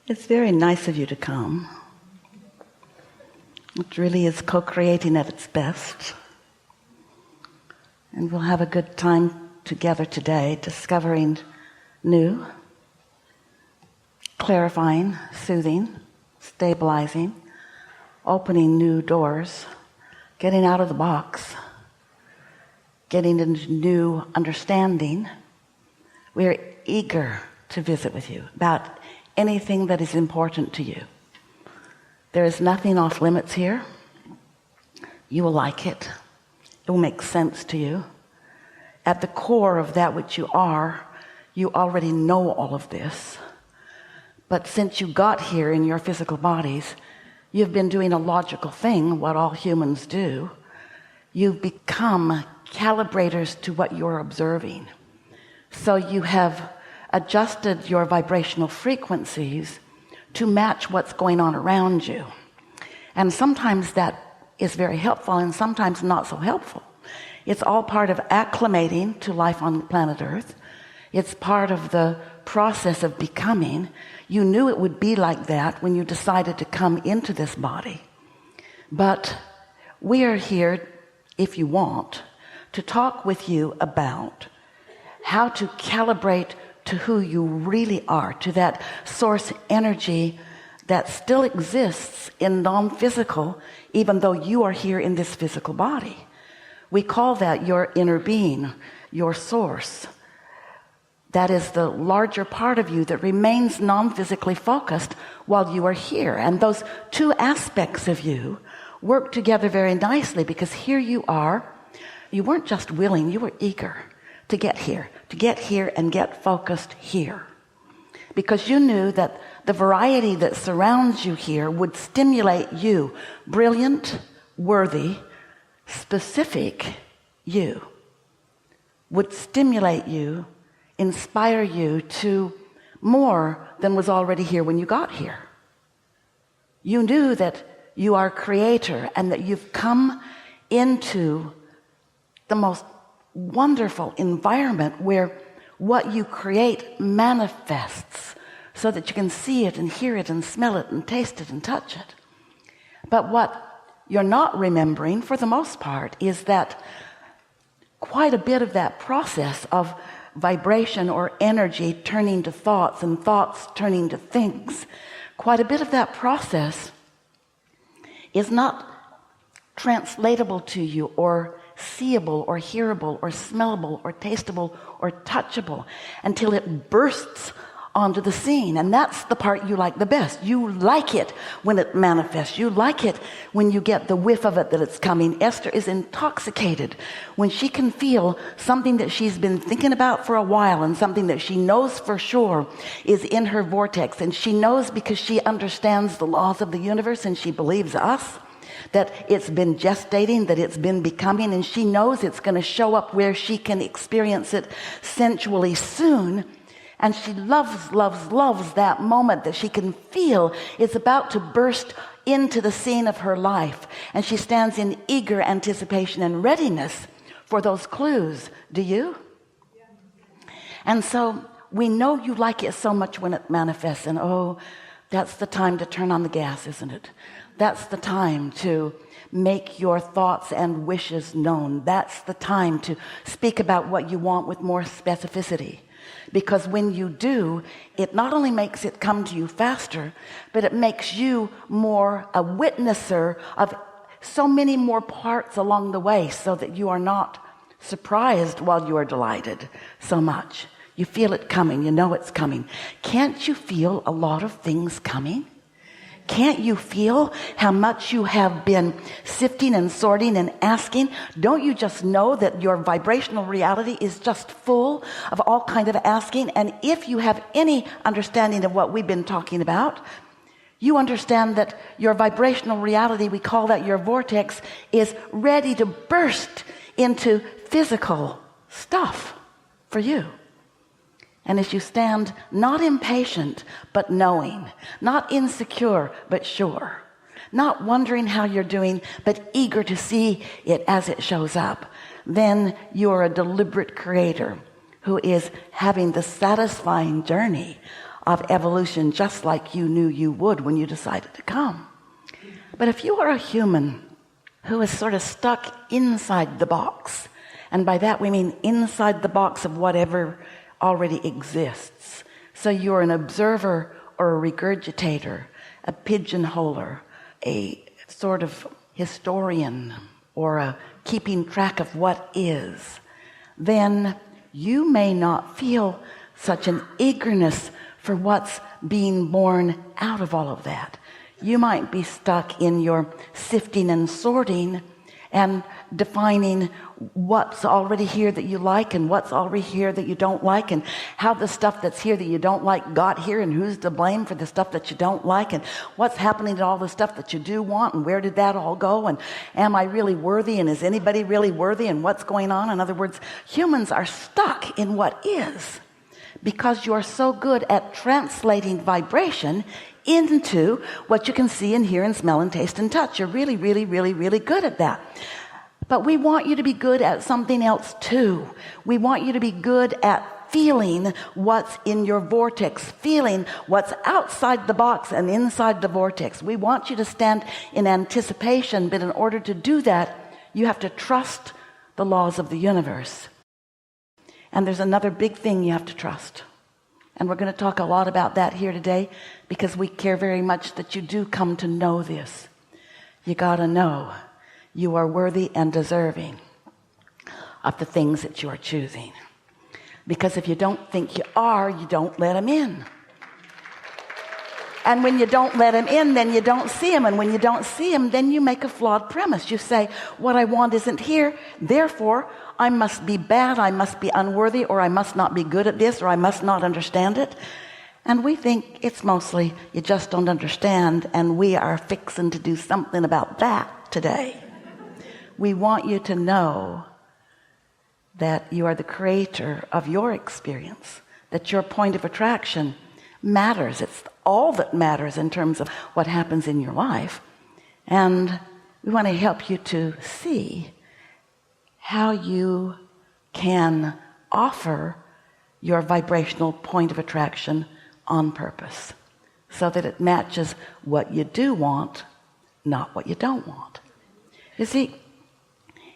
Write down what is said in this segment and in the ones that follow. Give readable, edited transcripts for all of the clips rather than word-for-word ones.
It's very nice of you to come. It really is co-creating at its best. And we'll have a good time together today, discovering new, clarifying, soothing, stabilizing, opening new doors, getting out of the box, getting into new understanding. We're eager to visit with you about anything that is important to you. There is nothing off limits here. You will like it. It will make sense to you. At the core of that which you are, you already know all of this. But since you got here in your physical bodies, you've been doing a logical thing, what all humans do. You've become calibrators to what you're observing. So you have adjusted your vibrational frequencies to match what's going on around you. And sometimes that is very helpful and sometimes not so helpful. It's all part of acclimating to life on planet Earth. It's part of the process of becoming. You knew it would be like that when you decided to come into this body. But we are here, if you want, to talk with you about how to calibrate to who you really are, to that source energy that still exists in non-physical, even though you are here in this physical body. We call that your inner being, your source. That is the larger part of you that remains non-physically focused while you are here. And those two aspects of you work together very nicely, because here you are. You weren't just willing, you were eager to get here and get focused here, because you knew that the variety that surrounds you here would stimulate you, brilliant, worthy, specific you, would stimulate you, inspire you to more than was already here when you got here. You knew that you are creator and that you've come into the most wonderful environment where what you create manifests, so that you can see it and hear it and smell it and taste it and touch it. But what you're not remembering, for the most part, is that quite a bit of that process of vibration or energy turning to thoughts and thoughts turning to things, quite a bit of that process is not translatable to you or seeable or hearable or smellable or tasteable or touchable until it bursts onto the scene. And that's the part you like the best. You like it when it manifests. You like it when you get the whiff of it, that it's coming. Esther is intoxicated when she can feel something that she's been thinking about for a while, and something that she knows for sure is in her vortex. And she knows, because she understands the laws of the universe and she believes us, that it's been gestating, that it's been becoming, and she knows it's going to show up where she can experience it sensually soon. And she loves that moment that she can feel is about to burst into the scene of her life. And she stands in eager anticipation and readiness for those clues. Do you? Yeah. And so we know you like it so much when it manifests. And oh, that's the time to turn on the gas, isn't it? That's the time to make your thoughts and wishes known. That's the time to speak about what you want with more specificity. Because when you do, it not only makes it come to you faster, but it makes you more a witnesser of so many more parts along the way, so that you are not surprised while you are delighted so much. You feel it coming. You know it's coming. Can't you feel a lot of things coming? Can't you feel how much you have been sifting and sorting and asking? Don't you just know that your vibrational reality is just full of all kinds of asking? And if you have any understanding of what we've been talking about, you understand that your vibrational reality, we call that your vortex, is ready to burst into physical stuff for you. And as you stand, not impatient, but knowing, not insecure, but sure, not wondering how you're doing, but eager to see it as it shows up, then you're a deliberate creator who is having the satisfying journey of evolution, just like you knew you would when you decided to come. But if you are a human who is sort of stuck inside the box, and by that we mean inside the box of whatever already exists, so you're an observer or a regurgitator, a pigeonholer, a sort of historian, or a keeping track of what is, then you may not feel such an eagerness for what's being born out of all of that. You might be stuck in your sifting and sorting and defining what's already here that you like and what's already here that you don't like, and how the stuff that's here that you don't like got here, and who's to blame for the stuff that you don't like, and what's happening to all the stuff that you do want, and where did that all go, and am I really worthy, and is anybody really worthy, and what's going on? In other words, humans are stuck in what is because you're so good at translating vibration into what you can see and hear and smell and taste and touch. You're really, really, really, really good at that. But we want you to be good at something else too. We want you to be good at feeling what's in your vortex, feeling what's outside the box and inside the vortex. We want you to stand in anticipation, but in order to do that, you have to trust the laws of the universe. And there's another big thing you have to trust. And we're going to talk a lot about that here today, because we care very much that you do come to know this. You got to know you are worthy and deserving of the things that you are choosing. Because if you don't think you are, you don't let them in. And when you don't let them in, then you don't see them. And when you don't see them, then you make a flawed premise. You say, what I want isn't here, therefore I must be bad, I must be unworthy, or I must not be good at this, or I must not understand it. And we think it's mostly you just don't understand, and we are fixing to do something about that today. We want you to know that you are the creator of your experience, that your point of attraction matters. It's all that matters in terms of what happens in your life. And we want to help you to see how you can offer your vibrational point of attraction on purpose, so that it matches what you do want, not what you don't want. You see,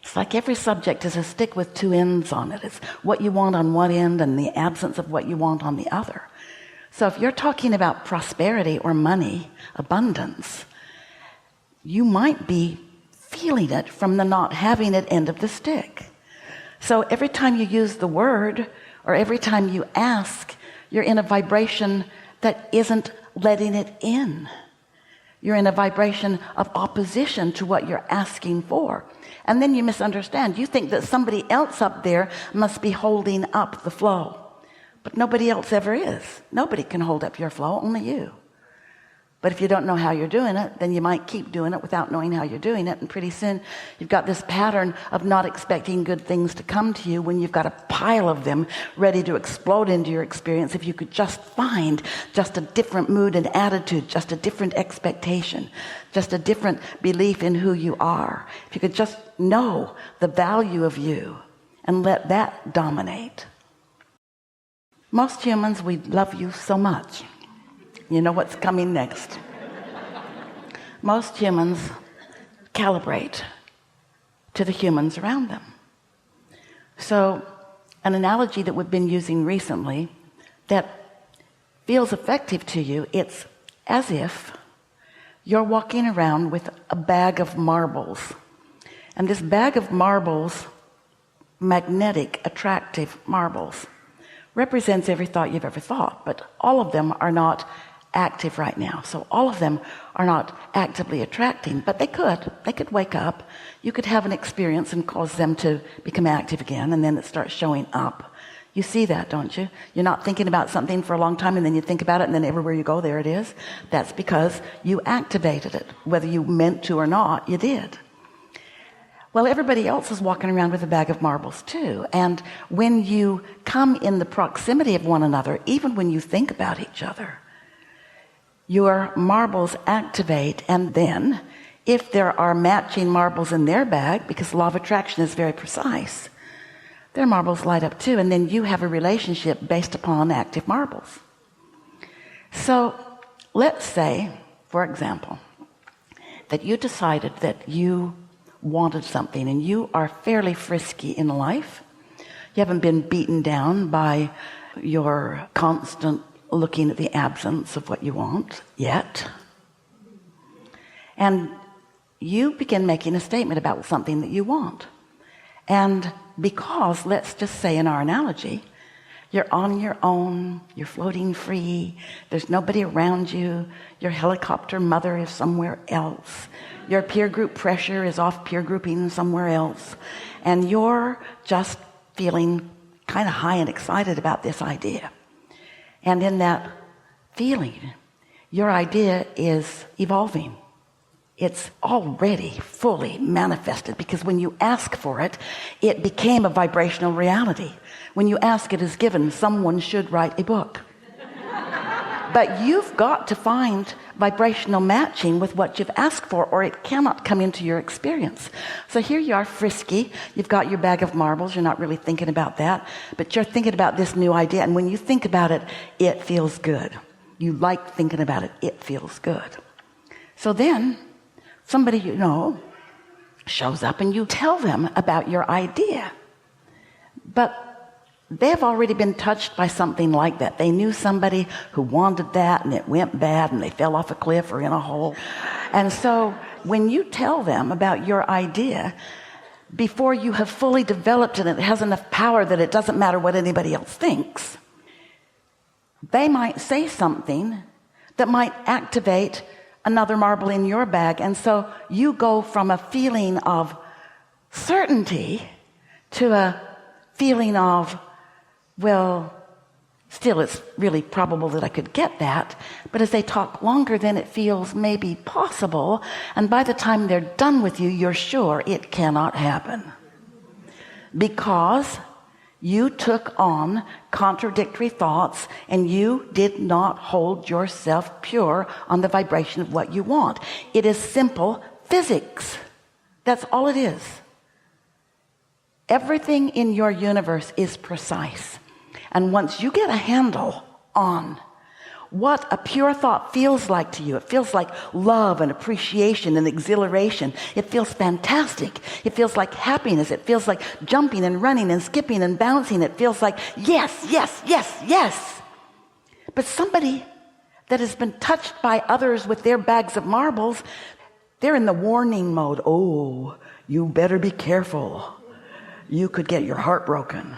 it's like every subject is a stick with two ends on it. It's what you want on one end and the absence of what you want on the other. So if you're talking about prosperity or money, abundance, you might be feeling it from the not having it end of the stick. So every time you use the word, or every time you ask, you're in a vibration that isn't letting it in. You're in a vibration of opposition to what you're asking for. And then you misunderstand. You think that somebody else up there must be holding up the flow. But nobody else ever is. Nobody can hold up your flow, only you. But if you don't know how you're doing it, then you might keep doing it without knowing how you're doing it. And pretty soon you've got this pattern of not expecting good things to come to you when you've got a pile of them ready to explode into your experience. If you could just find just a different mood and attitude, just a different expectation, just a different belief in who you are. If you could just know the value of you and let that dominate. Most humans, we love you so much. You know what's coming next. Most humans calibrate to the humans around them. So an analogy that we've been using recently that feels effective to you, it's as if you're walking around with a bag of marbles. And this bag of marbles, magnetic, attractive marbles, represents every thought you've ever thought, but all of them are not active right now. So all of them are not actively attracting, but they could wake up. You could have an experience and cause them to become active again, and then it starts showing up. You see that, don't you? You're not thinking about something for a long time, and then you think about it, and then everywhere you go, there it is. That's because you activated it. Whether you meant to or not, you did. Well, everybody else is walking around with a bag of marbles too. And when you come in the proximity of one another, even when you think about each other, your marbles activate. And then if there are matching marbles in their bag, because the law of attraction is very precise, their marbles light up too. And then you have a relationship based upon active marbles. So let's say, for example, that you decided that you wanted something and you are fairly frisky in life. You haven't been beaten down by your constant looking at the absence of what you want yet. And you begin making a statement about something that you want. And because, let's just say in our analogy, you're on your own, you're floating free, there's nobody around you, your helicopter mother is somewhere else, your peer group pressure is off peer grouping somewhere else, and you're just feeling kind of high and excited about this idea. And in that feeling, your idea is evolving. It's already fully manifested, because when you ask for it, it became a vibrational reality. When you ask, it is given. Someone should write a book. But you've got to find vibrational matching with what you've asked for, or it cannot come into your experience. So here you are, frisky. You've got your bag of marbles. You're not really thinking about that, but you're thinking about this new idea. And when you think about it, it feels good. You like thinking about it. It feels good. So then somebody you know shows up and you tell them about your idea. But they've already been touched by something like that. They knew somebody who wanted that and it went bad and they fell off a cliff or in a hole. And so when you tell them about your idea, before you have fully developed it and it has enough power that it doesn't matter what anybody else thinks, they might say something that might activate another marble in your bag. And so you go from a feeling of certainty to a feeling of, well, still it's really probable that I could get that. But as they talk longer, then it feels maybe possible. And by the time they're done with you, you're sure it cannot happen. Because you took on contradictory thoughts and you did not hold yourself pure on the vibration of what you want. It is simple physics. That's all it is. Everything in your universe is precise. And once you get a handle on what a pure thought feels like to you, it feels like love and appreciation and exhilaration. It feels fantastic. It feels like happiness. It feels like jumping and running and skipping and bouncing. It feels like yes, yes, yes, yes. But somebody that has been touched by others with their bags of marbles, they're in the warning mode. Oh, you better be careful. You could get your heart broken.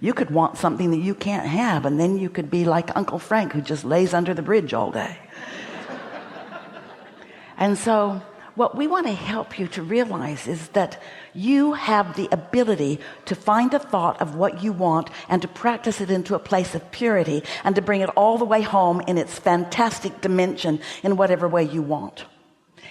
You could want something that you can't have, and then you could be like Uncle Frank, who just lays under the bridge all day. And so what we want to help you to realize is that you have the ability to find a thought of what you want and to practice it into a place of purity and to bring it all the way home in its fantastic dimension in whatever way you want.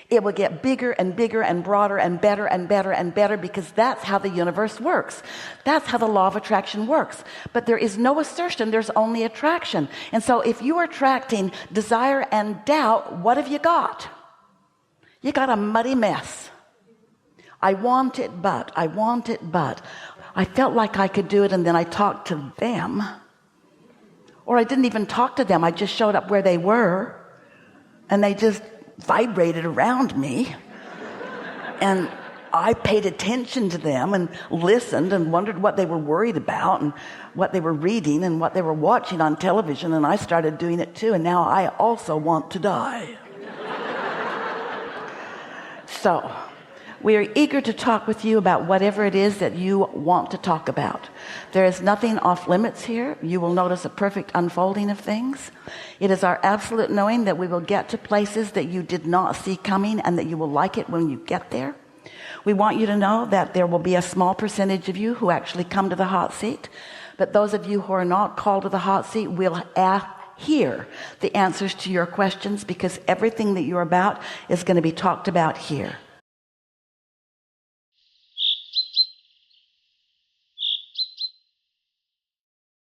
It will get bigger and bigger and broader and better and better and better, because that's how the universe works. That's how the law of attraction works. But there is no assertion, there's only attraction. And so if you are attracting desire and doubt, what have you got? You got a muddy mess. I want it, but I want it, but I felt like I could do it, and then I talked to them. Or I didn't even talk to them. I just showed up where they were, and they just vibrated around me, and I paid attention to them and listened and wondered what they were worried about and what they were reading and what they were watching on television, and I started doing it too, and now I also want to die. So we are eager to talk with you about whatever it is that you want to talk about. There is nothing off limits here. You will notice a perfect unfolding of things. It is our absolute knowing that we will get to places that you did not see coming and that you will like it when you get there. We want you to know that there will be a small percentage of you who actually come to the hot seat. But those of you who are not called to the hot seat will hear the answers to your questions, because everything that you're about is going to be talked about here.